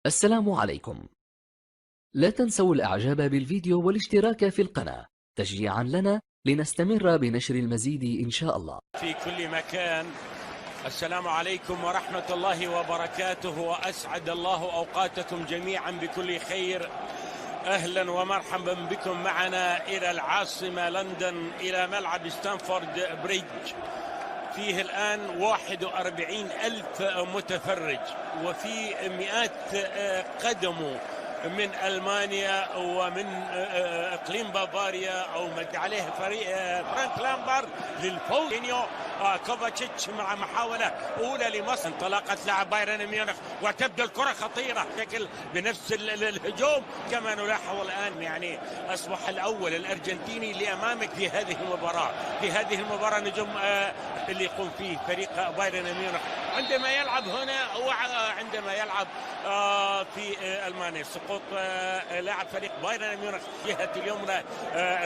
السلام عليكم. لا تنسوا الإعجاب بالفيديو والاشتراك في القناة تشجيعا لنا لنستمر بنشر المزيد إن شاء الله. في كل مكان، السلام عليكم ورحمة الله وبركاته، وأسعد الله أوقاتكم جميعا بكل خير. أهلا ومرحبا بكم معنا إلى العاصمة لندن، إلى ملعب ستانفورد بريدج. فيه الآن 41,000 متفرج، وفي مئات قدموا من ألمانيا ومن إقليم بافاريا أو مد عليه فريق فرانك لامبارد للفوز. كوفاتشيتش مع محاولة أولى لمصر، انطلاقة لاعب بايرن ميونخ وتبدو الكرة خطيرة شكل بنفس الهجوم كما نلاحظ الآن. يعني أصبح الأول الأرجنتيني اللي أمامك في هذه المباراة. في هذه المباراة نجم اللي يقوم فيه فريق بايرن ميونخ عندما يلعب هنا وعندما يلعب في ألمانيا. سقوط لاعب فريق بايرن ميونخ جهة اليمنى،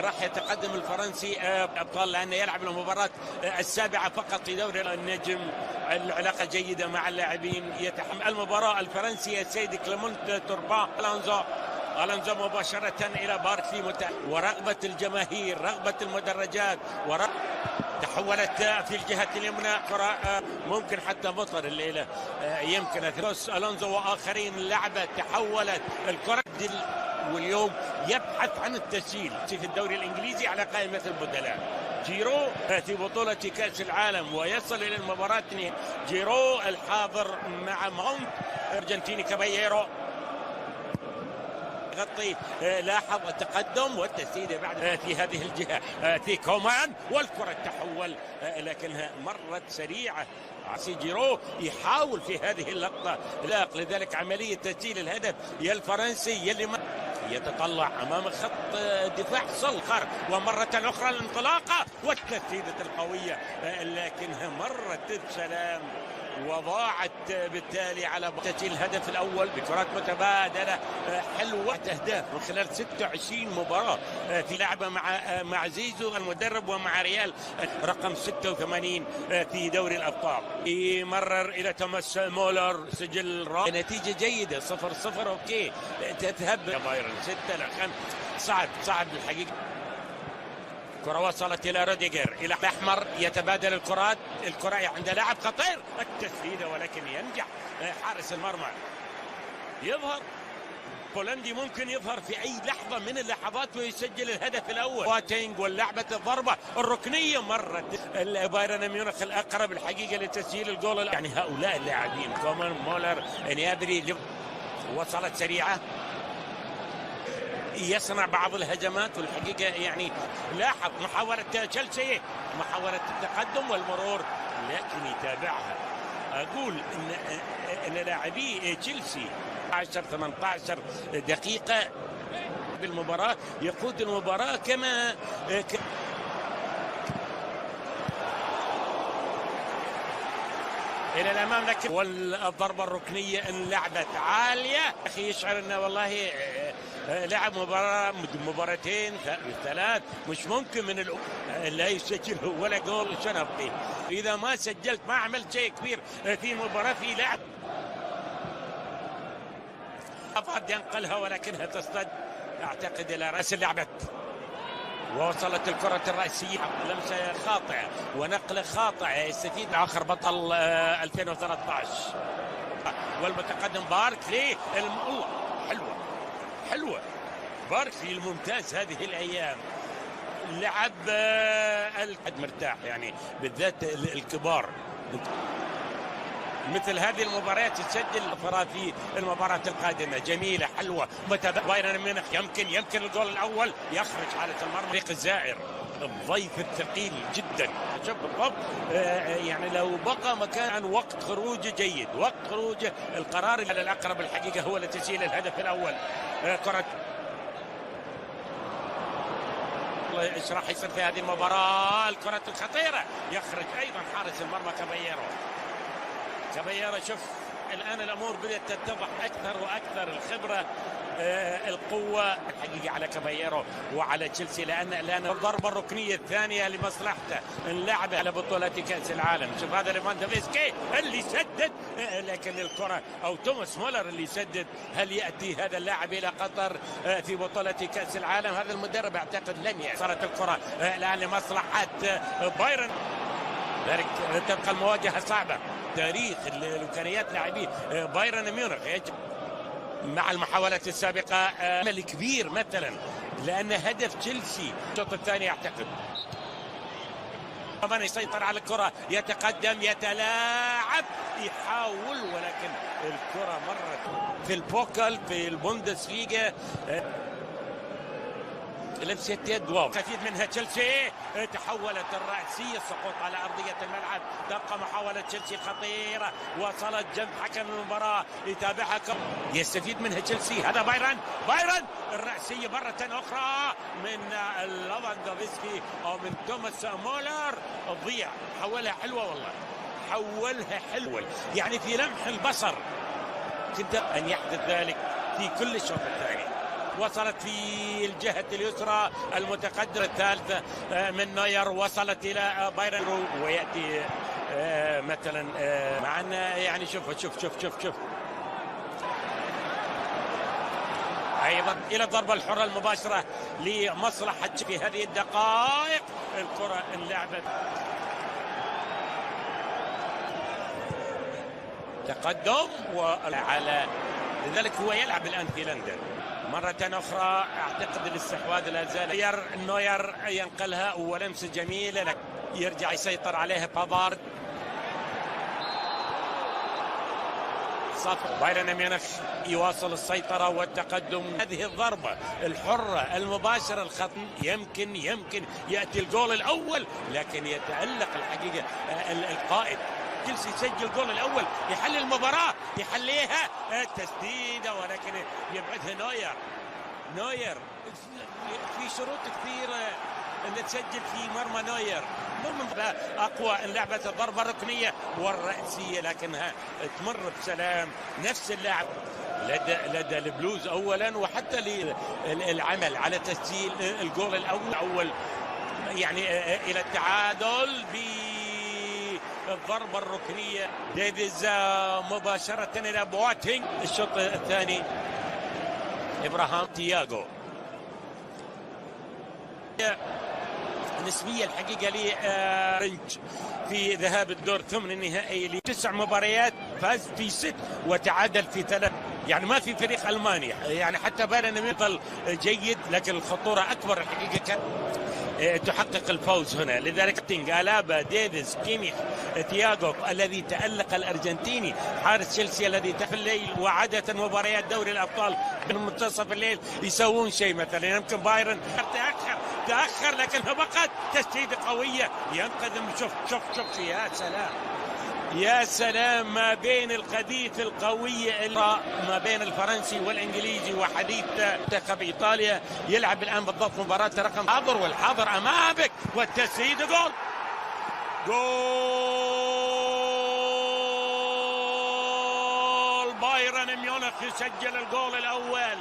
راح يتقدم الفرنسي أبطال لأنه يلعب المباراة السابعة فقط في دوري النجم. العلاقة جيدة مع اللاعبين. يتحمل المباراة الفرنسي السيد كليمنت توربان. ألونزو مباشرة إلى باركلي، ورغبة الجماهير، رغبة المدرجات، تحولت في الجهة اليمنى كرة ممكن حتى مطر الليلة يمكن ألونزو وآخرين. اللعبة تحولت الكرة واليوم يبحث عن التسجيل في الدوري الإنجليزي على قائمة البدلاء. جيرو في بطولة كأس العالم ويصل إلى المباراة. جيرو الحاضر مع ماونت. أرجنتيني كاباييرو غطي، لاحظ التقدم والتسديده بعد في هذه الجهه في كومان، والكره تحول لكنها مرت سريعه. جيرو يحاول في هذه اللقطه لذلك عمليه تسجيل الهدف يا الفرنسي يلي يتطلع امام خط دفاع صلخر، ومره اخرى الانطلاقه والتسديده القويه لكنها مرت بسلام وضاعت بالتالي على تسجيل الهدف الأول بكرات متبادلة حلوة. أهداف من خلال 26 مباراة في لعبة مع زيزو المدرب ومع ريال رقم 86 في دوري الأبطال. يمرر إلى توماس مولر، سجل رائع، نتيجة جيدة 0-0. أوكي تذهب بايرن 6-5. صعب الحقيقة. كرة وصلت إلى روديجر، إلى الأحمر، يتبادل الكرات. الكرة عند لاعب خطير، التسديدة ولكن ينجح حارس المرمى. يظهر بولندي ممكن يظهر في أي لحظة من اللحظات ويسجل الهدف الأول. بواتينج واللعبة الضربة الركنية مرت بايرن ميونخ الأقرب الحقيقة لتسجيل الجول. يعني هؤلاء اللاعبين كومان، مولر، انيابري، وصلت سريعة، يصنع بعض الهجمات. والحقيقة يعني لاحظ محاولة تشيلسي، محاولة التقدم والمرور لكن يتابعها. أقول إن لاعبي تشيلسي 18 دقيقة بالمباراة يقود المباراة كما إلى الأمام. لكن والضربة الركنية انلعبت عالية. أخي يشعر أنه والله لعب مباراتين 3 مش ممكن من لا يسجل ولا جول شنطي. إذا ما سجلت ما عملت شيء كبير في المباراة. في لعب أفاد ينقلها ولكنها تصطد أعتقد إلى رأس اللعبة، ووصلت الكرة الرأسية. لمسة خاطئة ونقلة خاطئة يستفيد آخر بطل 2013 والمتقدم باركلي. الله حلوة باركلي الممتاز هذه الأيام. لعب الحد مرتاح يعني بالذات الكبار. مثل هذه المباريات تسجل في المباراة القادمة. جميلة حلوة بايرن ميونخ يمكن الجول الأول يخرج حارس المرمى فريق الزائر. الضيف الثقيل جدا. شوف بالضبط يعني لو بقى مكان وقت خروجه جيد، وقت خروجه القرار على الأقرب الحقيقة هو لتسجيل الهدف الأول. كرة ايش راح يصير في هذه المباراة؟ الكرة الخطيرة يخرج أيضا حارس المرمى كاباييرو. شوف الآن الأمور بدأت تتضح أكثر وأكثر. الخبرة، القوة الحقيقة على كابايرو وعلى تشيلسي، لأن الضربة الركنية الثانية لمصلحته اللعب على بطولة كأس العالم. شوف هذا ليفاندوفسكي اللي سدد، لكن الكرة أو توماس مولر اللي سدد. هل يأتي هذا اللاعب إلى قطر في بطولة كأس العالم؟ هذا المدرب أعتقد لن يأتي. صارت الكرة الآن لمصلحة بايرن، ذلك تبقى المواجهة صعبة. تاريخ الإمكانيات لاعبي بايرن ميونخ يجب مع المحاولات السابقة أمل كبير مثلا، لأن هدف تشيلسي الشوط الثاني أعتقد طبعا يسيطر على الكرة، يتقدم، يتلاعب، يحاول، ولكن الكرة مرت في البوكل في البوندسليغا. لمسة يد واو تفيد منها تشيلسي، تحولت الرأسية، السقوط على أرضية الملعب. تبقى محاولة تشيلسي خطيرة، وصلت جنب حكم المباراة يتابعها يستفيد منها تشيلسي. هذا بايرن الرأسية مرة أخرى من ليفاندوفسكي أو من توماس مولر، تضيع. حولها حلوة والله، حولها حلوة، يعني في لمح البصر كنت أن يحدث ذلك في كل الشوط الثاني. وصلت في الجهة اليسرى المتقدمة الثالثة من نوير، وصلت إلى بايرن، ويأتي مثلا معنا يعني شوف أيضا إلى الضربة الحرة المباشرة لمصلحة في هذه الدقائق. الكرة انلعبت، تقدم وعلى، لذلك هو يلعب الآن في لندن مرة أخرى. أعتقد الاستحواذ لا زال. نوير ينقلها ولمسة جميلة، لك يرجع يسيطر عليها بافارد. صفر بايرن ميونخ يواصل السيطرة والتقدم. هذه الضربة الحرة المباشرة الخطيرة يمكن يأتي الجول الأول، لكن يتألق الحقيقة القائد تشيلسي يسجل الجول الأول، يحل المباراة، يحليها التسديدة، ولكن يبعدها نوير. في شروط كثيرة أن تسجل في مرمى نوير، أقوى ان لعبة الضربة الركنية والرأسية، لكنها تمر بسلام. نفس اللاعب لدى البلوز أولا، وحتى للعمل على تسجيل الجول الأول يعني إلى التعادل بالضربة الركنية. ديفيز مباشرة إلى بواتينج. الشوط الثاني إبراهام تياغو نسبية الحقيقة لرنج في ذهاب الدور ثمن النهائي ل9 مباريات، فاز في 6 وتعادل في 3. يعني ما في فريق ألماني، يعني حتى بايرن يظل جيد، لكن الخطورة أكبر الحقيقة كان تحقق الفوز هنا. لذلك تينج، ألابا، ديفيز، كيميخ، تياغو الذي تألق، الأرجنتيني حارس تشيلسي الذي في الليل، وعادة مباريات دوري الأبطال من منتصف الليل يسوون شيء. مثلا يمكن بايرن تأخر لكن بقت تسديدة قوية ينقذ. شوف يا سلام ما بين القذيفة القوية ما بين الفرنسي والإنجليزي وحديث منتخب إيطاليا. يلعب الآن بالضبط مباراة رقم حاضر، والحاضر أمامك، والتسديد جول بايرن ميونخ يسجل الجول الأول.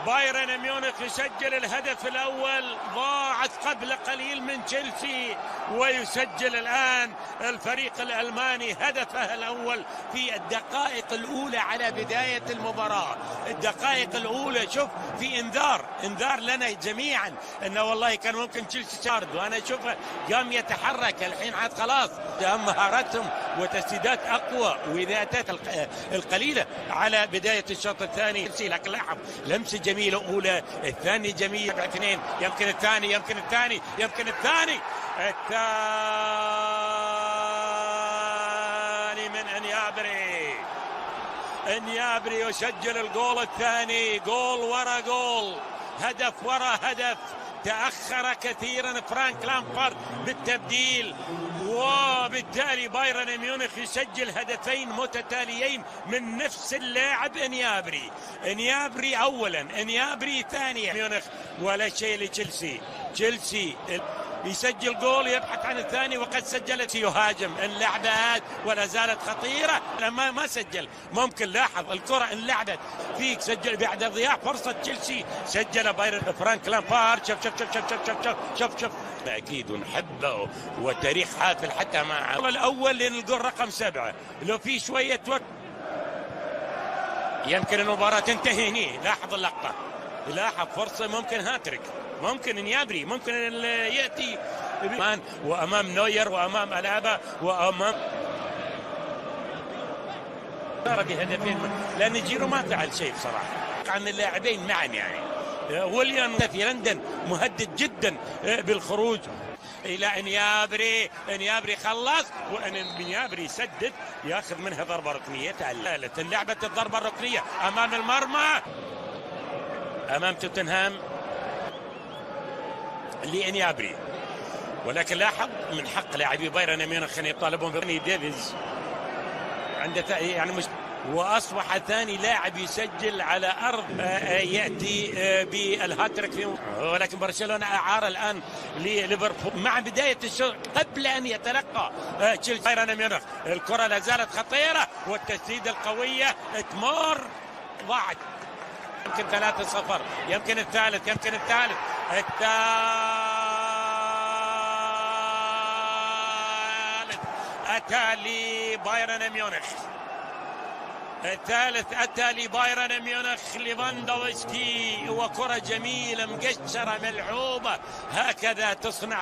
بايرن ميونخ يسجل الهدف الأول، ضاعت قبل قليل من تشيلسي، ويسجل الآن الفريق الألماني هدفه الأول في الدقائق الأولى على بداية المباراة. الدقائق الأولى شوف في انذار لنا جميعا انه والله كان ممكن تشيلسي تشارد، وانا اشوفه قام يتحرك الحين عاد خلاص. مهاراتهم وتسديدات اقوى وذاتات القليلة على بداية الشوط الثاني، لكن لاحظ لمسة جميلة أولى، الثاني جميل، 2 يمكن الثاني من انيابري يسجل الجول الثاني، جول ورا جول، هدف ورا هدف. تأخر كثيرا فرانك لامبارد بالتبديل، وبالتالي بايرن ميونخ يسجل هدفين متتاليين من نفس اللاعب انيابري اولا، انيابري ثانيا. ميونخ ولا شيء لتشيلسي. يسجل جول يبحث عن الثاني وقد سجلت، يهاجم اللعبات ولا زالت خطيرة. ما سجل، ممكن لاحظ الكرة انلعبت فيك، سجل بعد ضياع فرصة تشيلسي، سجل بايرن فرانك لامبارد. شوف شوف شوف شوف شوف شوف شوف شوف أكيد ونحبه وتاريخ حافل حتى مع الأول للجول رقم 7. لو في شوية وقت يمكن المباراة تنتهي هنا. لاحظ اللقطة، لاحظ فرصة ممكن هاتريك، ممكن نيابري، ممكن يأتي وأمام نوير وأمام ألابا وأمام بهدفين، لأن جيرو ما فعل شيء بصراحة عن اللاعبين معا. يعني ويليام في لندن مهدد جدا بالخروج إلى انيابري. انيابري خلص، وان انيابري يسدد ياخذ منها ضربة ركنية. لعبت الضربة الركنية أمام المرمى أمام توتنهام لإنيابري، ولكن لاحظ من حق لاعبي بايرن ميونخ أن يطالبون بني ديفيز عنده يعني مش، واصبح ثاني لاعب يسجل على ارض ياتي بالهاتريك، ولكن برشلونه اعار الان لليفربول مع بدايه الشوط قبل ان يتلقى تشيلسي بايرن ميونخ. الكره لا زالت خطيره والتسديده القويه تمر، ضاعت. يمكن 3-0، يمكن الثالث، يمكن الثالث أتى لبايرن ميونخ. الثالث أتى لبايرن ميونخ، ليفاندوفسكي، وكرة جميلة مقشرة ملعوبة، هكذا تصنع